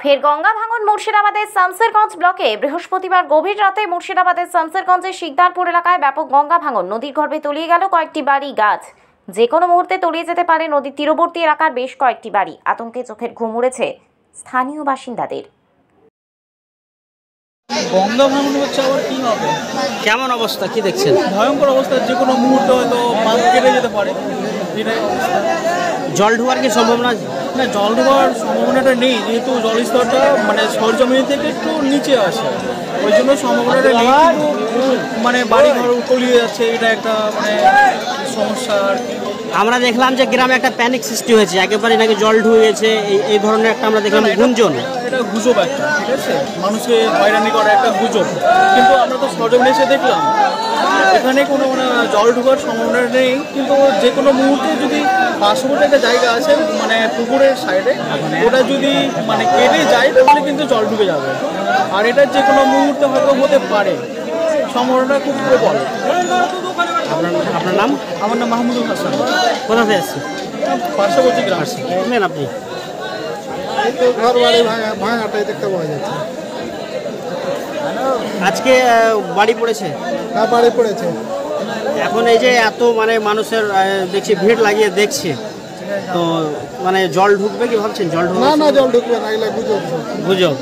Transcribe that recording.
ফের গঙ্গা ভাঙন মুর্শিদাবাদের শামসেরগঞ্জ ব্লকে বৃহস্পতিবার গভীর রাতে মুর্শিদাবাদের শামসেরগঞ্জের শিকদারপুর এলাকায় ব্যাপক গঙ্গা ভাঙন। নদীর গর্ভে তলিয়ে গেল কয়েকটি বাড়ি, গাছ। যে কোনো মুহূর্তে তলিয়ে যেতে পারে নদীর তীরবর্তী এলাকার বেশ কয়েকটি বাড়ি। আতঙ্কে চোখের ঘুম উড়েছে স্থানীয় বাসিন্দাদের। গঙ্গা ভাঙন হচ্ছে, আবার কি হবে? কেমন অবস্থা, কি দেখছেন? ভয়ঙ্কর অবস্থা, যে কোনো মুহূর্তে হয়তো বাঁধ কেটে যেতে পারে। জল ঢোয়ার কি সম্ভাবনা? না, জল ঢোকার সম্ভাবনাটা নেই, যেহেতু জলস্তরটা মানে সরজমিন থেকে একটু নিচে আসে, ওই জন্য সম্ভাবনাটা নেই। কিন্তু মানে বাড়ি ঘর তলিয়ে যাচ্ছে, এটা একটা মানে সমস্যা আর কি। আমরা দেখলাম যে গ্রামে একটা প্যানিক সৃষ্টি হয়েছে, একেবারে নাকি জল ঢুকেছে, এই ধরনের একটা আমরা দেখলাম গুঞ্জন। এটা গুজব একটা, ঠিক আছে, মানুষকে হয়রানি করা একটা গুজব। কিন্তু আমরা তো সরজমিনে এসে দেখলাম এখানে কোনো জল ঢোকার সম্ভাবনা নেই। কিন্তু যে কোনো মুহূর্তে যদি পার্শ্ববর্তী একটা জায়গা আছে মানে পুকুরের সাইডে, ওটা যদি মানে কেটে যায় তাহলে কিন্তু জল ঢুকে যাবে। আর এটা যে কোনো মুহূর্তে হয়তো হতে পারে, সম্ভাবনাটা খুব প্রবল। আপনার নাম? আমার নাম মাহমুদুল হাসান। কোথা থেকে আসছে? পার্শ্ববর্তী গ্রাম। শুনলেন আপনি? ঘর বাড়ি ভাঙাটাই দেখতে পাওয়া যাচ্ছে। আজকে বাড়ি পড়েছে? হ্যাঁ, বাড়ি পড়েছে। এখন এই যে এত মানে মানুষের দেখছি ভিড় লাগিয়ে দেখছে, তো মানে জল ঢুকবে কি ভাবছেন? জল ঢুকবে না, জল ঢুকবে না, এগুলো গুজব। গুজব।